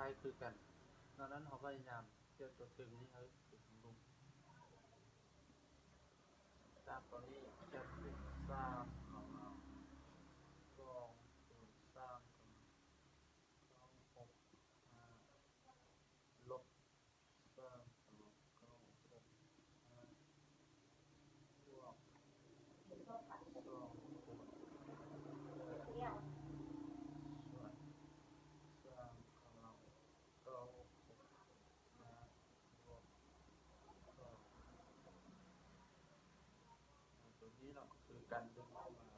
ายคือกันดังนั้นเขาพยายามเจอตัวถึงนี่เขาถึงลุงตามตัวนี้จะเป็นสร้างของเรา2 0สร้างของ265ลบสร้างของ965บวกส่วนสร้างของเรา965บวก2ตัวนี้เราคือการดึงออกมา